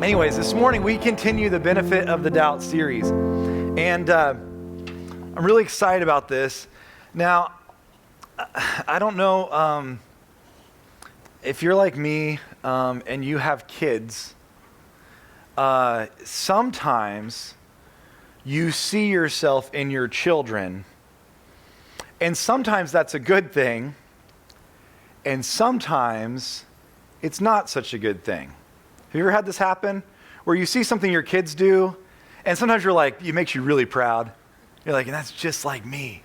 Anyways, this morning we continue the Benefit of the Doubt series. And I'm really excited about this. Now, I don't know if you're like me and you have kids, sometimes you see yourself in your children, and sometimes that's a good thing, and sometimes it's not such a good thing. Have you ever had this happen? Where you see something your kids do, and sometimes you're like, it makes you really proud. You're like, and that's just like me.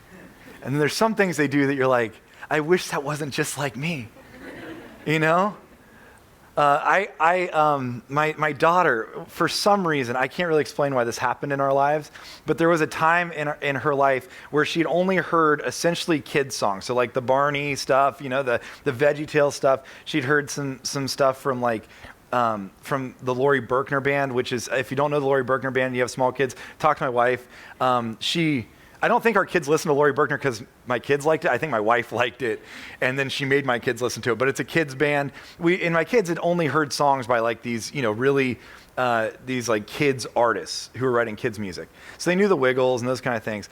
And then there's some things they do that you're like, I wish that wasn't just like me. You know? My daughter, for some reason, I can't really explain why this happened in our lives, but there was a time in her life where she'd only heard essentially kids songs. So like the Barney stuff, you know, the VeggieTales stuff. She'd heard some stuff from like, from the Laurie Berkner Band, which is, if you don't know the Laurie Berkner Band, you have small kids, talk to my wife. I don't think our kids listen to Laurie Berkner because my kids liked it. I think my wife liked it, and then she made my kids listen to it. But it's a kids band. And my kids had only heard songs by like these, you know, really these like kids artists who were writing kids music. So they knew the Wiggles and those kind of things.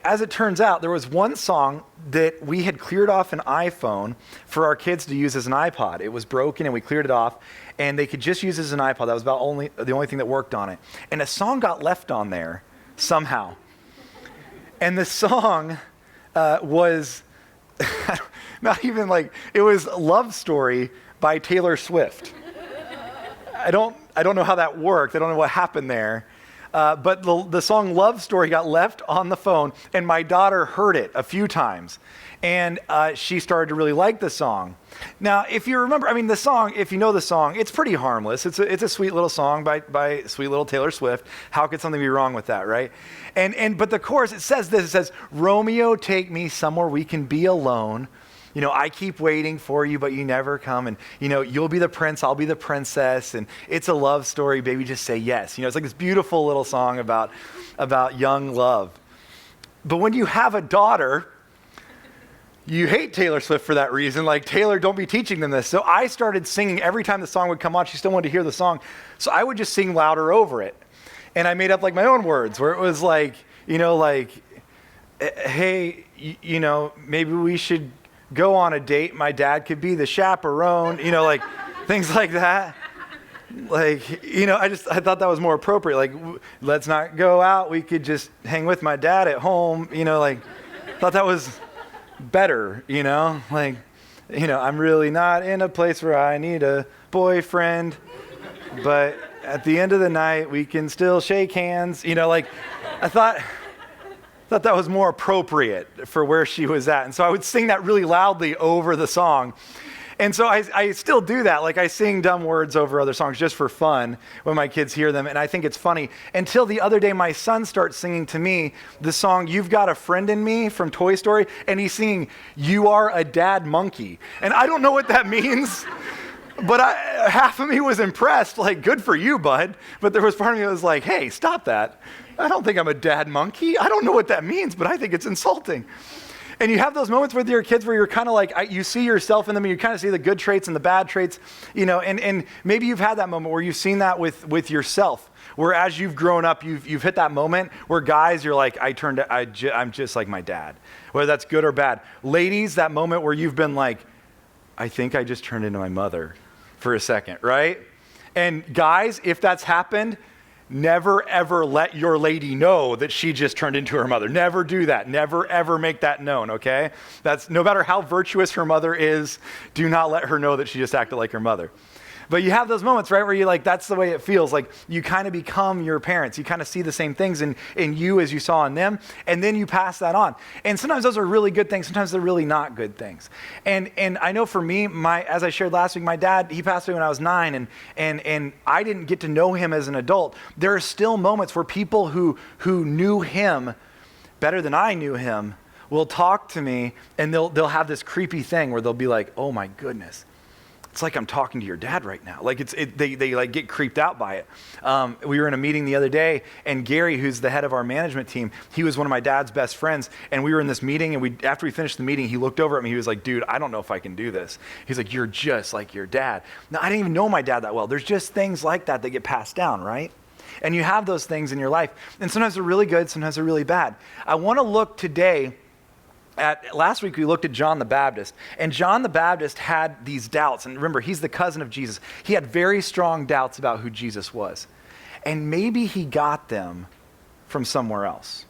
As it turns out, there was one song that we had cleared off an iPhone for our kids to use as an iPod. It was broken and we cleared it off, and they could just use it as an iPod. That was about the only thing that worked on it. And a song got left on there somehow. And the song was not even like, it was Love Story by Taylor Swift. I don't know how that worked. I don't know what happened there. But the song Love Story got left on the phone, and my daughter heard it a few times. And she started to really like the song. Now, if you remember, I mean, the song, if you know the song, it's pretty harmless. It's a sweet little song by sweet little Taylor Swift. How could something be wrong with that, right? But the chorus, it says this, it says, Romeo, take me somewhere we can be alone. You know, I keep waiting for you, but you never come. And, you know, you'll be the prince, I'll be the princess. And it's a love story, baby, just say yes. You know, it's like this beautiful little song about young love. But when you have a daughter, you hate Taylor Swift for that reason. Like, Taylor, don't be teaching them this. So I started singing every time the song would come on. She still wanted to hear the song. So I would just sing louder over it. And I made up like my own words where it was like, you know, like, hey, you know, maybe we should go on a date. My dad could be the chaperone, you know, like things like that. Like, you know, I thought that was more appropriate. Like, let's not go out. We could just hang with my dad at home, you know, like, thought that was better, you know, like, you know, I'm really not in a place where I need a boyfriend, but at the end of the night, we can still shake hands, you know, like, I thought that was more appropriate for where she was at. And so I would sing that really loudly over the song. And so I still do that. Like, I sing dumb words over other songs just for fun when my kids hear them. And I think it's funny. Until the other day, my son starts singing to me the song, You've Got a Friend in Me from Toy Story. And he's singing, You Are a Dad Monkey. And I don't know what that means. But half of me was impressed, like, good for you, bud. But there was part of me that was like, hey, stop that. I don't think I'm a dad monkey. I don't know what that means, but I think it's insulting. And you have those moments with your kids where you're kind of like, you see yourself in them, and you kind of see the good traits and the bad traits, you know, and maybe you've had that moment where you've seen that with yourself, where as you've grown up, you've hit that moment where guys, you're like, I'm just like my dad, whether that's good or bad. Ladies, that moment where you've been like, I think I just turned into my mother for a second, right? And guys, if that's happened, never ever let your lady know that she just turned into her mother. Never do that. Never ever make that known, okay? That's, no matter how virtuous her mother is, do not let her know that she just acted like her mother. But you have those moments, right, where you're like, that's the way it feels. Like, you kind of become your parents. You kind of see the same things in you as you saw in them, and then you pass that on. And sometimes those are really good things. Sometimes they're really not good things. And I know for me, as I shared last week, my dad, he passed away when I was 9, and I didn't get to know him as an adult. There are still moments where people who knew him better than I knew him will talk to me, and they'll have this creepy thing where they'll be like, oh my goodness, it's like I'm talking to your dad right now. Like they like get creeped out by it. We were in a meeting the other day, and Gary, who's the head of our management team, he was one of my dad's best friends. And we were in this meeting, and after we finished the meeting, he looked over at me. He was like, dude, I don't know if I can do this. He's like, you're just like your dad. Now, I didn't even know my dad that well. There's just things like that get passed down, right? And you have those things in your life. And sometimes they're really good, sometimes they're really bad. I want to look today last week we looked at John the Baptist, and John the Baptist had these doubts. And remember, he's the cousin of Jesus. He had very strong doubts about who Jesus was. And maybe he got them from somewhere else.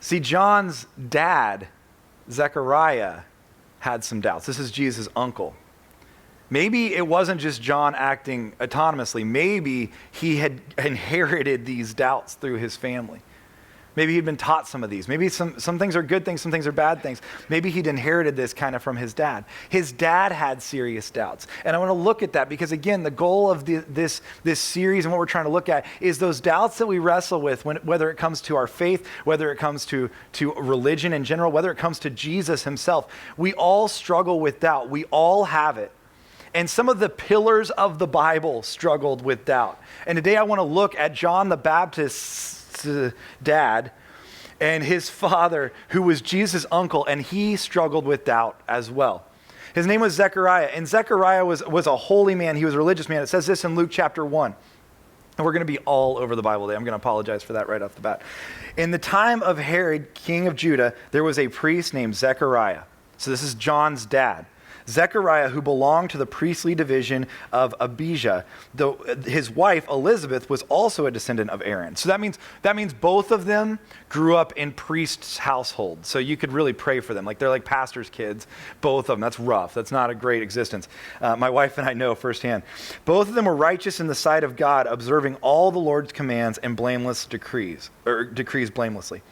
See, John's dad, Zechariah, had some doubts. This is Jesus' uncle. Maybe it wasn't just John acting autonomously. Maybe he had inherited these doubts through his family. Maybe he'd been taught some of these. Maybe some things are good things, some things are bad things. Maybe he'd inherited this kind of from his dad. His dad had serious doubts. And I want to look at that because, again, the goal of this series and what we're trying to look at is those doubts that we wrestle with, whether it comes to our faith, whether it comes to religion in general, whether it comes to Jesus himself. We all struggle with doubt. We all have it. And some of the pillars of the Bible struggled with doubt. And today I want to look at John the Baptist's dad and his father, who was Jesus' uncle, and he struggled with doubt as well. His name was Zechariah, and Zechariah was a holy man. He was a religious man. It says this in Luke chapter 1. And we're going to be all over the Bible today. I'm going to apologize for that right off the bat. In the time of Herod, king of Judah, there was a priest named Zechariah. So this is John's dad. Zechariah, who belonged to the priestly division of Abijah, though his wife Elizabeth was also a descendant of Aaron. So that means both of them grew up in priests' households. So you could really pray for them. Like they're like pastors' kids, both of them. That's rough. That's not a great existence. My wife and I know firsthand. Both of them were righteous in the sight of God, observing all the Lord's commands and decrees blamelessly.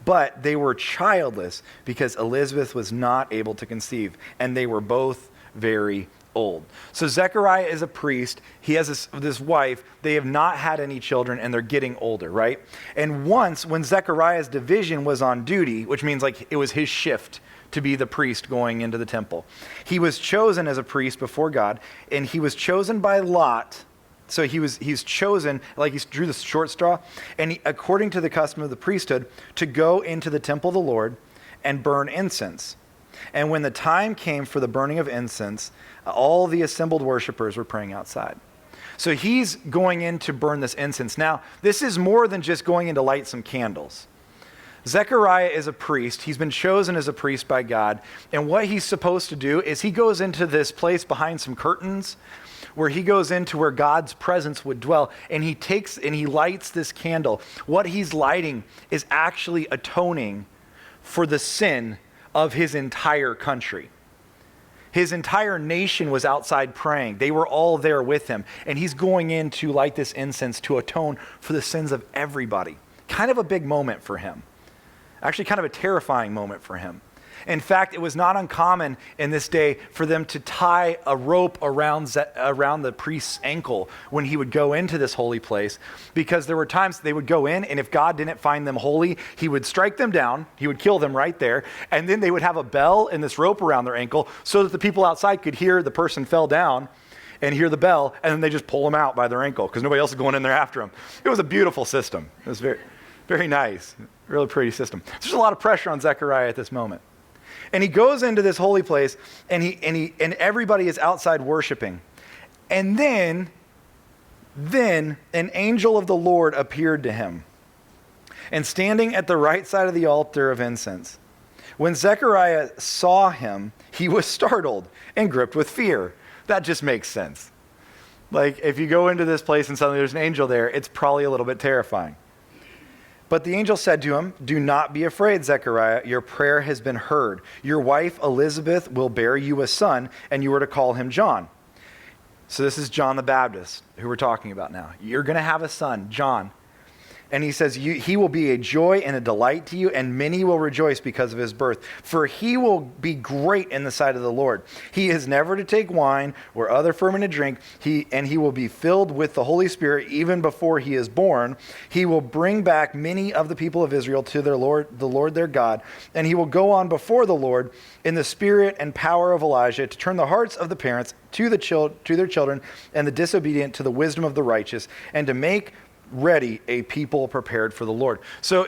But they were childless because Elizabeth was not able to conceive, and they were both very old. So Zechariah is a priest. He has this wife. They have not had any children, and they're getting older, right? And once, when Zechariah's division was on duty, which means like it was his shift to be the priest going into the temple, he was chosen as a priest before God, and he was chosen by Lot. So he's chosen, like he drew the short straw, and according to the custom of the priesthood, to go into the temple of the Lord and burn incense. And when the time came for the burning of incense, all the assembled worshipers were praying outside. So he's going in to burn this incense. Now, this is more than just going in to light some candles. Zechariah is a priest. He's been chosen as a priest by God. And what he's supposed to do is he goes into this place behind some curtains where he goes into where God's presence would dwell, and he lights this candle. What he's lighting is actually atoning for the sin of his entire country. His entire nation was outside praying. They were all there with him, and he's going in to light this incense to atone for the sins of everybody. Kind of a big moment for him. Actually, kind of a terrifying moment for him. In fact, it was not uncommon in this day for them to tie a rope around the priest's ankle when he would go into this holy place, because there were times they would go in, and if God didn't find them holy, he would strike them down, he would kill them right there, and then they would have a bell and this rope around their ankle so that the people outside could hear the person fell down and hear the bell, and then they just pull them out by their ankle because nobody else is going in there after them. It was a beautiful system. It was very, very nice, really pretty system. There's a lot of pressure on Zechariah at this moment. And he goes into this holy place, and everybody is outside worshiping. And then an angel of the Lord appeared to him, and standing at the right side of the altar of incense. When Zechariah saw him, he was startled and gripped with fear. That just makes sense. Like, if you go into this place and suddenly there's an angel there, it's probably a little bit terrifying. But the angel said to him, "Do not be afraid, Zechariah. Your prayer has been heard. Your wife Elizabeth will bear you a son, and you are to call him John." So this is John the Baptist, who we're talking about now. You're going to have a son, John. And he says, he will be a joy and a delight to you, and many will rejoice because of his birth. For he will be great in the sight of the Lord. He is never to take wine or other fermented drink, and he will be filled with the Holy Spirit even before he is born. He will bring back many of the people of Israel to the Lord their God, and he will go on before the Lord in the spirit and power of Elijah to turn the hearts of the parents to their children, and the disobedient to the wisdom of the righteous, and to make ready a people prepared for the Lord. So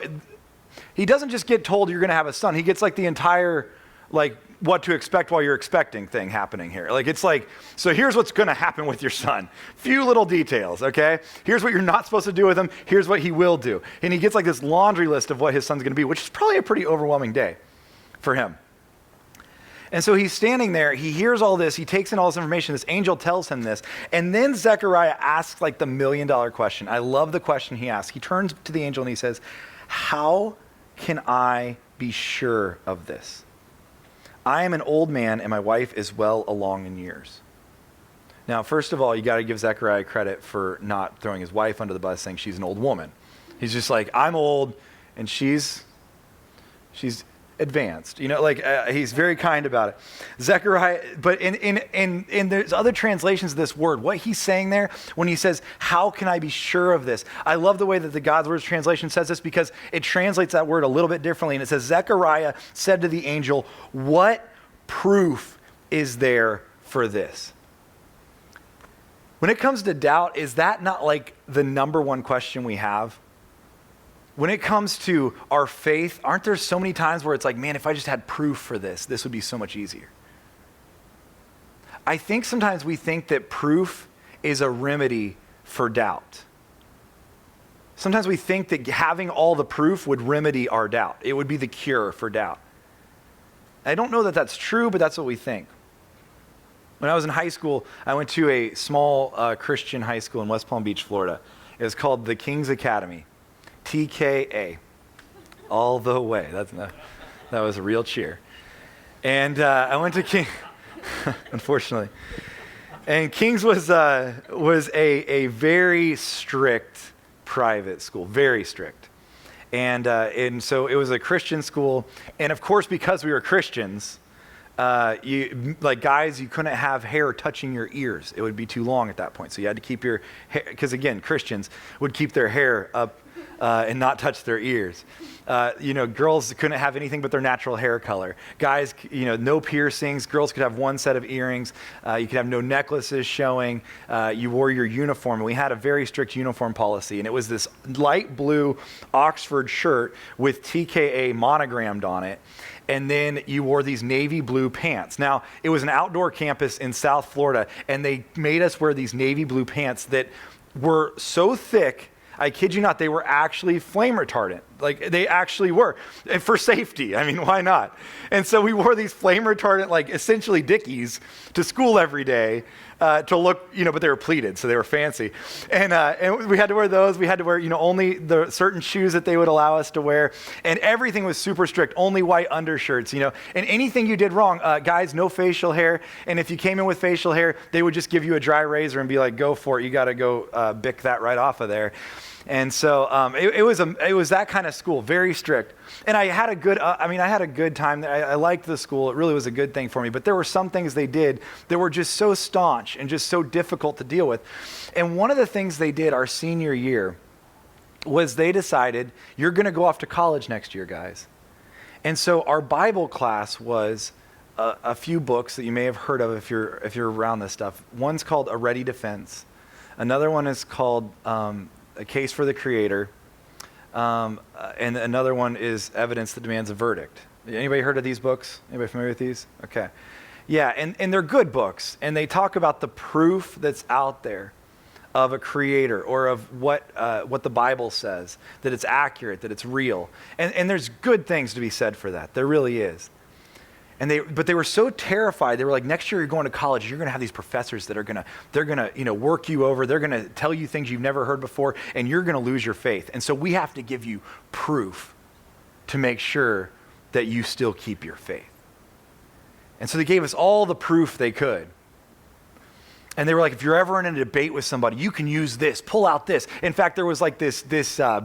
he doesn't just get told you're going to have a son. He gets like the entire, like, what to expect while you're expecting thing happening here. Like, it's like, so here's what's going to happen with your son. Few little details, okay? Here's what you're not supposed to do with him. Here's what he will do. And he gets like this laundry list of what his son's going to be, which is probably a pretty overwhelming day for him. And so he's standing there, he hears all this, he takes in all this information, this angel tells him this, and then Zechariah asks like the $1 million question. I love the question he asks. He turns to the angel and he says, how can I be sure of this? I am an old man and my wife is well along in years. Now, first of all, you got to give Zechariah credit for not throwing his wife under the bus saying she's an old woman. He's just like, I'm old and she's advanced, he's very kind about it. Zechariah, but in there's other translations of this word, what he's saying there when he says, how can I be sure of this? I love the way that the God's Words translation says this because it translates that word a little bit differently. And it says, Zechariah said to the angel, what proof is there for this? When it comes to doubt, is that not like the number one question we have? When it comes to our faith, aren't there so many times where it's like, man, if I just had proof for this, this would be so much easier. I think sometimes we think that proof is a remedy for doubt. Sometimes we think that having all the proof would remedy our doubt. It would be the cure for doubt. I don't know that that's true, but that's what we think. When I was in high school, I went to a small Christian high school in West Palm Beach, Florida. It was called the King's Academy. TKA, all the way. That was a real cheer. And I went to King, unfortunately. And King's was a very strict private school, very strict. And so it was a Christian school. And of course, because we were Christians, guys, you couldn't have hair touching your ears. It would be too long at that point. So you had to keep your hair, because again, Christians would keep their hair up and not touch their ears. Girls couldn't have anything but their natural hair color. Guys, no piercings. Girls could have one set of earrings. You could have no necklaces showing. You wore your uniform. And we had a very strict uniform policy. And it was this light blue Oxford shirt with TKA monogrammed on it. And then you wore these navy blue pants. Now, it was an outdoor campus in South Florida, and they made us wear these navy blue pants that were so thick, I kid you not, they were actually flame retardant. Like, they actually were, and for safety. I mean, why not? And so we wore these flame retardant, like essentially Dickies, to school every day to look, but they were pleated, so they were fancy. And we had to wear those. We had to wear, only the certain shoes that they would allow us to wear. And everything was super strict, only white undershirts, And anything you did wrong, guys, no facial hair. And if you came in with facial hair, they would just give you a dry razor and be like, go for it. You got to go bick that right off of there. And so it was that kind of school, very strict. And I had a good time. I liked the school. It really was a good thing for me. But there were some things they did that were just so staunch and just so difficult to deal with. And one of the things they did our senior year was they decided, you're going to go off to college next year, guys. And so our Bible class was a few books that you may have heard of if you're around this stuff. One's called A Ready Defense. Another one is called A Case for the Creator, and another one is Evidence That Demands a Verdict. Anybody heard of these books? Anybody familiar with these? Okay. Yeah, and they're good books, and they talk about the proof that's out there of a creator or of what the Bible says, that it's accurate, that it's real. And there's good things to be said for that. There really is. But they were so terrified. They were like, next year you're going to college. You're going to have these professors that are they're gonna work you over. They're going to tell you things you've never heard before, and you're going to lose your faith. And so we have to give you proof to make sure that you still keep your faith. And so they gave us all the proof they could. And they were like, if you're ever in a debate with somebody, you can use this, pull out this. In fact, there was like this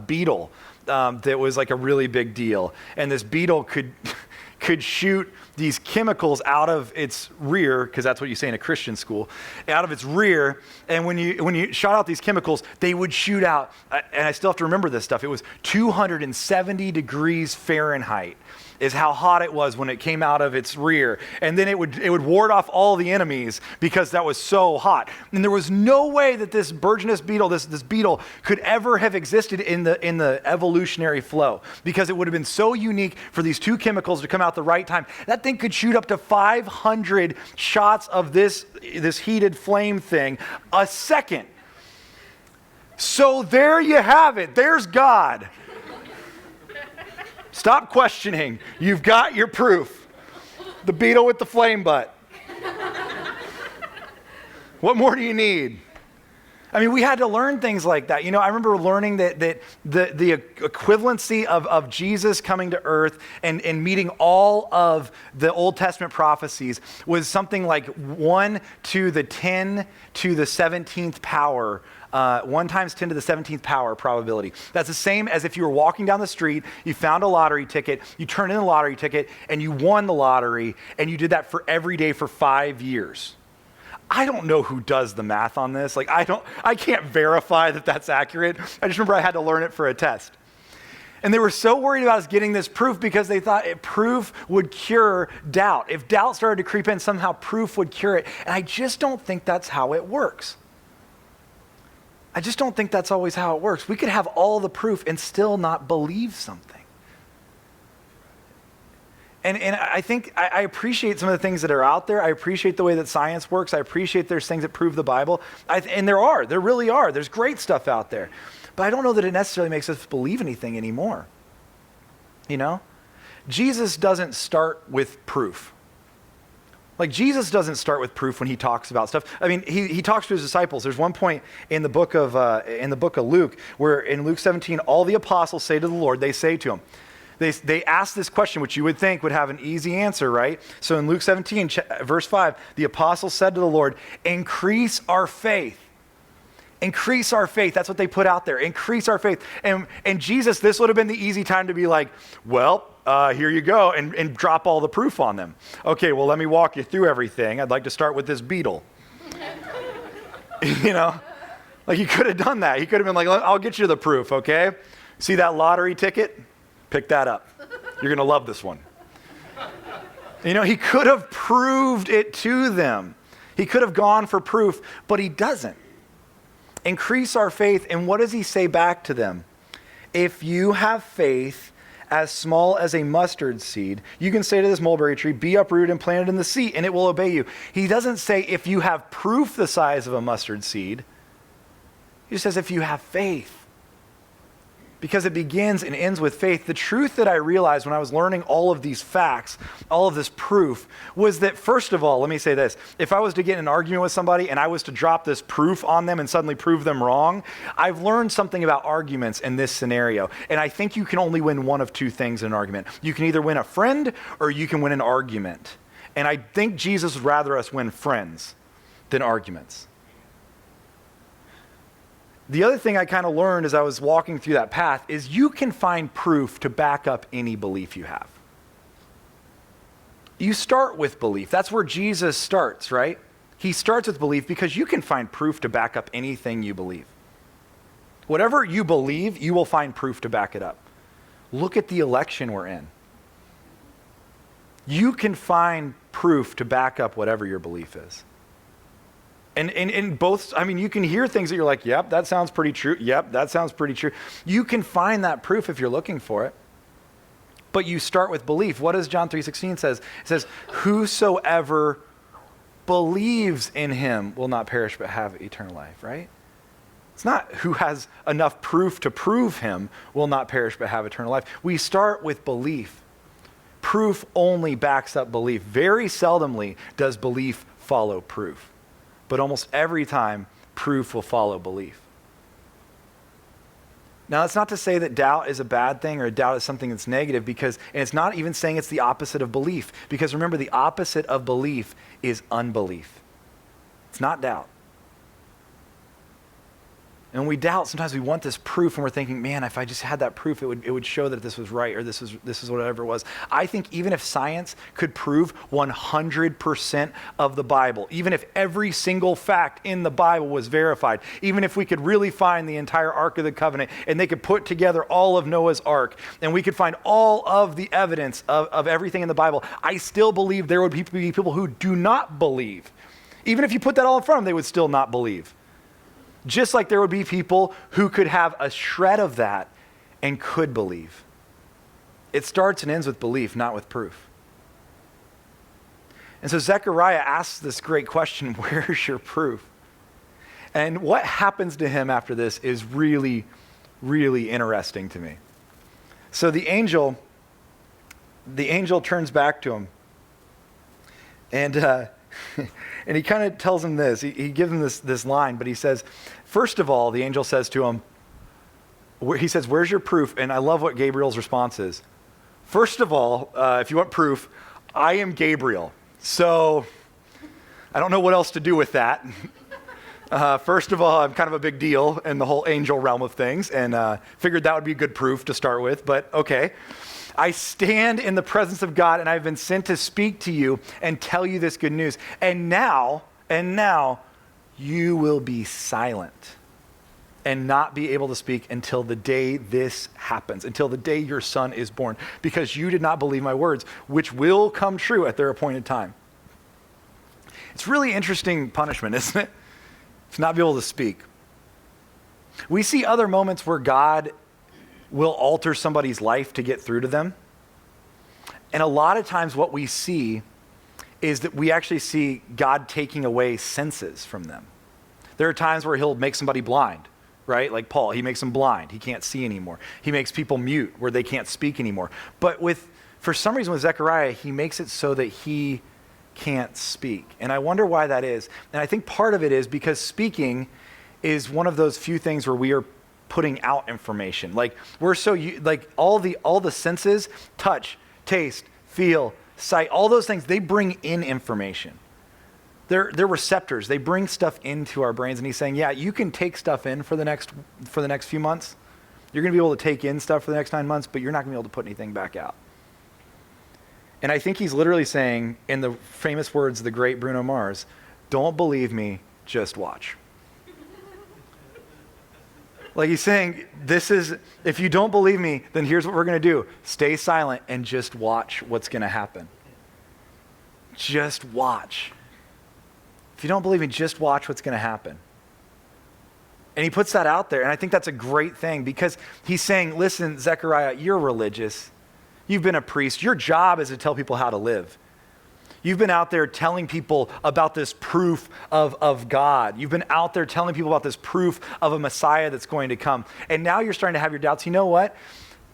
beetle that was like a really big deal. And this beetle could shoot these chemicals out of its rear, because that's what you say in a Christian school, out of its rear. And when you shot out these chemicals, they would shoot out, and I still have to remember this stuff, it was 270 degrees Fahrenheit is how hot it was when it came out of its rear. And then it would ward off all the enemies because that was so hot. And there was no way that this Burgess beetle, this beetle, could ever have existed in the evolutionary flow, because it would have been so unique for these two chemicals to come out the right time. That thing could shoot up to 500 shots of this heated flame thing a second. So there you have it. There's God. Stop questioning. You've got your proof. The beetle with the flame butt. What more do you need? I mean, we had to learn things like that. You know, I remember learning that the equivalency of Jesus coming to earth and meeting all of the Old Testament prophecies was something like 1 to the 10 to the 17th power 1 times 10 to the 17th power probability. That's the same as if you were walking down the street, you found a lottery ticket, you turned in the lottery ticket, and you won the lottery, and you did that for every day for 5 years. I don't know who does the math on this. Like, I can't verify that that's accurate. I just remember I had to learn it for a test. And they were so worried about us getting this proof because they thought proof would cure doubt. If doubt started to creep in, somehow proof would cure it. And I just don't think that's how it works. I just don't think that's always how it works. We could have all the proof and still not believe something. And I think I appreciate some of the things that are out there. I appreciate the way that science works. I appreciate there's things that prove the Bible. And there really are. There's great stuff out there. But I don't know that it necessarily makes us believe anything anymore. You know? Jesus doesn't start with proof. Like, Jesus doesn't start with proof when he talks about stuff. I mean, he talks to his disciples. There's one point in the book of Luke where in Luke 17, all the apostles say to the Lord, they say to him, they ask this question, which you would think would have an easy answer, right? So in Luke 17, verse 5, the apostles said to the Lord, increase our faith. Increase our faith. That's what they put out there. Increase our faith. And Jesus, this would have been the easy time to be like, well, here you go, and drop all the proof on them. Okay, well, let me walk you through everything. I'd like to start with this beetle. You know? Like, he could have done that. He could have been like, I'll get you the proof, okay? See that lottery ticket? Pick that up. You're going to love this one. You know, he could have proved it to them. He could have gone for proof, but he doesn't. Increase our faith, and what does he say back to them? If you have faith as small as a mustard seed, you can say to this mulberry tree, be uprooted and planted in the sea, and it will obey you. He doesn't say if you have proof the size of a mustard seed. He says if you have faith. Because it begins and ends with faith. The truth that I realized when I was learning all of these facts, all of this proof, was that, first of all, let me say this. If I was to get in an argument with somebody and I was to drop this proof on them and suddenly prove them wrong, I've learned something about arguments in this scenario. And I think you can only win one of two things in an argument. You can either win a friend or you can win an argument. And I think Jesus would rather us win friends than arguments. The other thing I kind of learned as I was walking through that path is you can find proof to back up any belief you have. You start with belief. That's where Jesus starts, right? He starts with belief because you can find proof to back up anything you believe. Whatever you believe, you will find proof to back it up. Look at the election we're in. You can find proof to back up whatever your belief is. And in both, I mean, you can hear things that you're like, yep, that sounds pretty true. Yep, that sounds pretty true. You can find that proof if you're looking for it. But you start with belief. What does John 3:16 says? It says, whosoever believes in him will not perish but have eternal life, right? It's not who has enough proof to prove him will not perish but have eternal life. We start with belief. Proof only backs up belief. Very seldomly does belief follow proof. But almost every time, proof will follow belief. Now, that's not to say that doubt is a bad thing or doubt is something that's negative, and it's not even saying it's the opposite of belief. Because remember, the opposite of belief is unbelief. It's not doubt. And when we doubt, sometimes we want this proof and we're thinking, man, if I just had that proof, it would show that this was right or this is whatever it was. I think even if science could prove 100% of the Bible, even if every single fact in the Bible was verified, even if we could really find the entire Ark of the Covenant and they could put together all of Noah's Ark and we could find all of the evidence of everything in the Bible, I still believe there would be people who do not believe. Even if you put that all in front of them, they would still not believe. Just like there would be people who could have a shred of that and could believe. It starts and ends with belief, not with proof. And so Zechariah asks this great question, where's your proof? And what happens to him after this is really, really interesting to me. So the angel turns back to him and and he kind of tells him this. He gives him this line, but he says, first of all, the angel says to him, he says, where's your proof? And I love what Gabriel's response is. First of all, if you want proof, I am Gabriel. So I don't know what else to do with that. First of all, I'm kind of a big deal in the whole angel realm of things, and figured that would be good proof to start with, but okay. I stand in the presence of God, and I've been sent to speak to you and tell you this good news. And now, you will be silent and not be able to speak until the day this happens, until the day your son is born, because you did not believe my words, which will come true at their appointed time. It's really interesting punishment, isn't it? To not be able to speak. We see other moments where God will alter somebody's life to get through to them. And a lot of times what we see is that we actually see God taking away senses from them. There are times where he'll make somebody blind, right? Like Paul, he makes them blind. He can't see anymore. He makes people mute where they can't speak anymore. But for some reason with Zechariah, he makes it so that he can't speak. And I wonder why that is. And I think part of it is because speaking is one of those few things where we are putting out information. Like we're so, like all the senses, touch, taste, feel, sight, all those things, they bring in information. They're receptors. They bring stuff into our brains. And he's saying, yeah, you can take stuff in for the next few months. You're going to be able to take in stuff for the next 9 months, but you're not going to be able to put anything back out. And I think he's literally saying, in the famous words of the great Bruno Mars, don't believe me, just watch. Like he's saying, if you don't believe me, then here's what we're going to do. Stay silent and just watch what's going to happen. Just watch. If you don't believe me, just watch what's going to happen. And he puts that out there, and I think that's a great thing because he's saying, listen, Zechariah, you're religious. You've been a priest. Your job is to tell people how to live. You've been out there telling people about this proof of God. You've been out there telling people about this proof of a Messiah that's going to come. And now you're starting to have your doubts. You know what?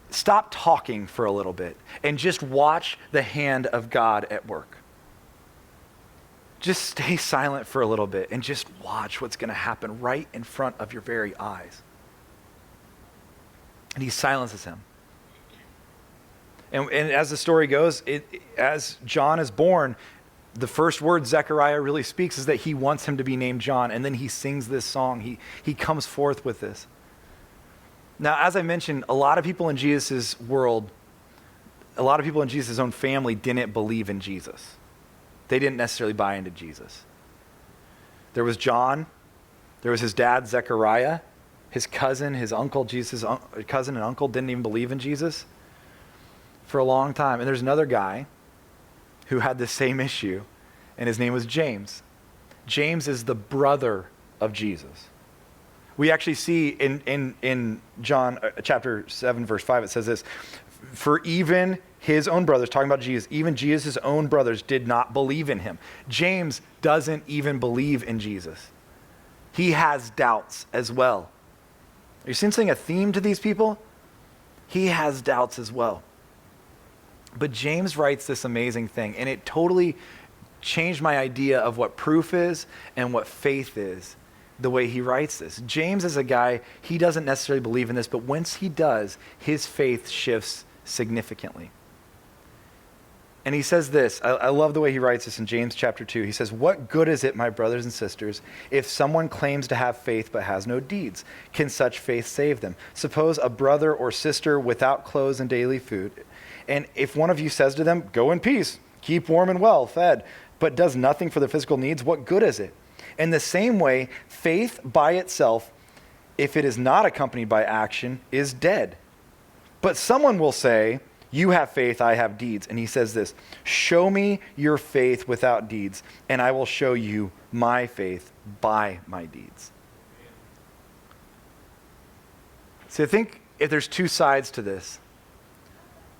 Stop talking for a little bit and just watch the hand of God at work. Just stay silent for a little bit and just watch what's going to happen right in front of your very eyes. And he silences him. And as the story goes, as John is born, the first word Zechariah really speaks is that he wants him to be named John. And then he sings this song. He comes forth with this. Now, as I mentioned, a lot of people in Jesus' world, a lot of people in Jesus' own family didn't believe in Jesus. They didn't necessarily buy into Jesus. There was John. There was his dad, Zechariah. His cousin, his uncle, Jesus' cousin and uncle didn't even believe in Jesus for a long time. And there's another guy who had the same issue, and his name was James. James is the brother of Jesus. We actually see in John chapter 7, verse 5, it says this, for even his own brothers, talking about Jesus, even Jesus' own brothers did not believe in him. James doesn't even believe in Jesus. He has doubts as well. Are you sensing a theme to these people? He has doubts as well. But James writes this amazing thing, and it totally changed my idea of what proof is and what faith is, the way he writes this. James is a guy, he doesn't necessarily believe in this, but once he does, his faith shifts significantly. And he says this, I love the way he writes this in James chapter 2. He says, "What good is it, my brothers and sisters, if someone claims to have faith but has no deeds? Can such faith save them? Suppose a brother or sister without clothes and daily food, and if one of you says to them, 'Go in peace, keep warm and well fed,' but does nothing for their physical needs, what good is it? In the same way, faith by itself, if it is not accompanied by action, is dead. But someone will say, 'You have faith, I have deeds.' And he says this, 'Show me your faith without deeds, and I will show you my faith by my deeds.'" So I think if there's two sides to this,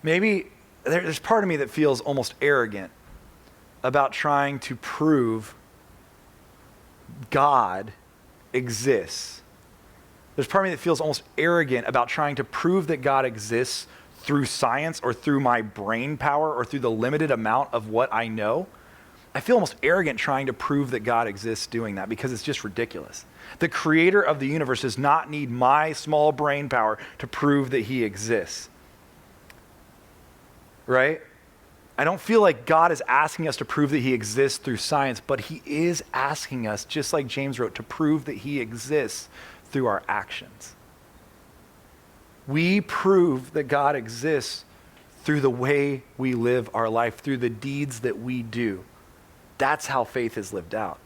maybe there's part of me that feels almost arrogant about trying to prove God exists. There's part of me that feels almost arrogant about trying to prove that God exists through science or through my brain power or through the limited amount of what I know. I feel almost arrogant trying to prove that God exists doing that because it's just ridiculous. The creator of the universe does not need my small brain power to prove that he exists. Right? I don't feel like God is asking us to prove that he exists through science, but he is asking us, just like James wrote, to prove that he exists through our actions. We prove that God exists through the way we live our life, through the deeds that we do. That's how faith is lived out.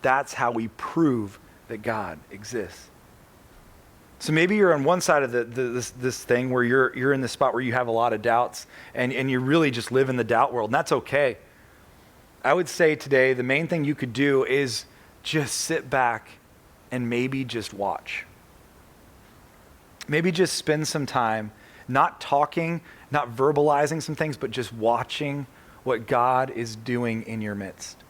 That's how we prove that God exists. So maybe you're on one side of this thing where you're in the spot where you have a lot of doubts and you really just live in the doubt world, and that's okay. I would say today the main thing you could do is just sit back and maybe just watch. Maybe just spend some time not talking, not verbalizing some things, but just watching what God is doing in your midst.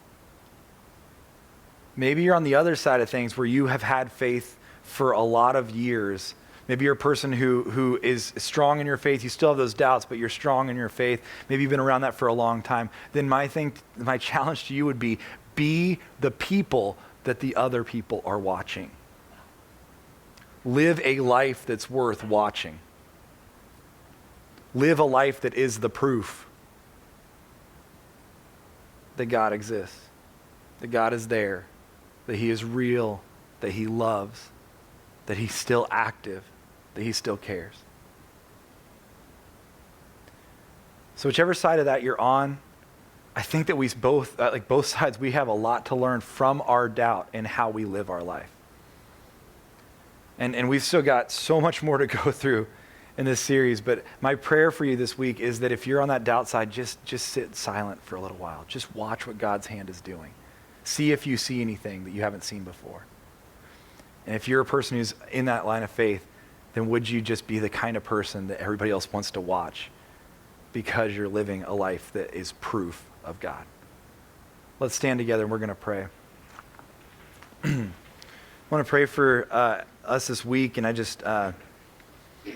Maybe you're on the other side of things where you have had faith for a lot of years. Maybe you're a person who is strong in your faith. You still have those doubts, but you're strong in your faith. Maybe you've been around that for a long time. Then my challenge to you would be the people that the other people are watching. Live a life that's worth watching. Live a life that is the proof that God exists, that God is there, that he is real, that he loves, that he's still active, that he still cares. So whichever side of that you're on, I think that we both, both sides, we have a lot to learn from our doubt in how we live our life. And we've still got so much more to go through in this series, but my prayer for you this week is that if you're on that doubt side, just sit silent for a little while. Just watch what God's hand is doing. See if you see anything that you haven't seen before. And if you're a person who's in that line of faith, then would you just be the kind of person that everybody else wants to watch because you're living a life that is proof of God? Let's stand together and we're going to pray. I want to pray for us this week, and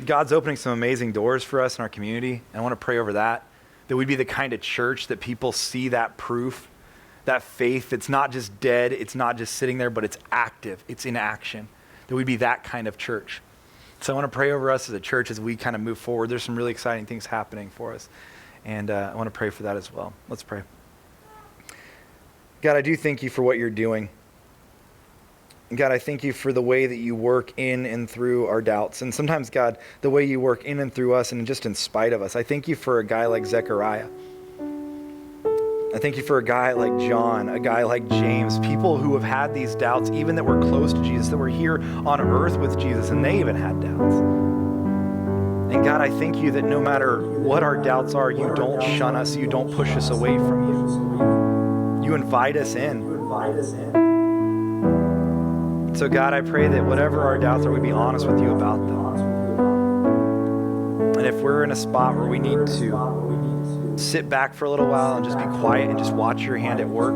God's opening some amazing doors for us in our community, and I want to pray over that we'd be the kind of church that people see that proof, that faith that's not just dead, it's not just sitting there, but it's active, it's in action, that we'd be that kind of church. So I want to pray over us as a church as we kind of move forward. There's some really exciting things happening for us, and I want to pray for that as well. Let's pray. God, I do thank you for what you're doing. God, I thank you for the way that you work in and through our doubts. And sometimes, God, the way you work in and through us and just in spite of us. I thank you for a guy like Zechariah. I thank you for a guy like John, a guy like James, people who have had these doubts, even that were close to Jesus, that were here on earth with Jesus, and they even had doubts. And God, I thank you that no matter what our doubts are, you don't shun us, you don't push us away from you. You invite us in. So God, I pray that whatever our doubts are, we'd be honest with you about them. And if we're in a spot where we need to sit back for a little while and just be quiet and just watch your hand at work,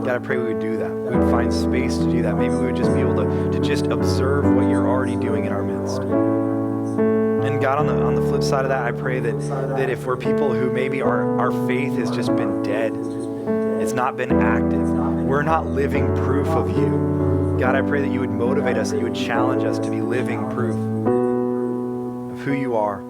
God, I pray we would do that. We would find space to do that. Maybe we would just be able to just observe what you're already doing in our midst. And God, on the flip side of that, I pray that if we're people who maybe our faith has just been dead, it's not been active, we're not living proof of you. God, I pray that you would motivate us, that you would challenge us to be living proof of who you are.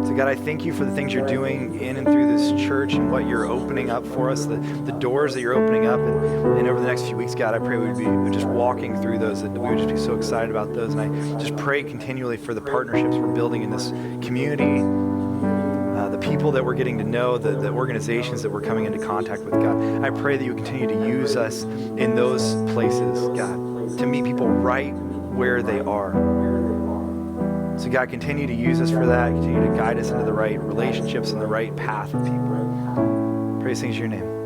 So God, I thank you for the things you're doing in and through this church and what you're opening up for us, the doors that you're opening up. And over the next few weeks, God, I pray we'd be just walking through those, that we would just be so excited about those. And I just pray continually for the partnerships we're building in this community, the people that we're getting to know, the organizations that we're coming into contact with, God. I pray that you continue to use us in those places, God, to meet people right where they are. So God, continue to use us for that. Continue to guide us into the right relationships and the right path of people. Praise things in your name.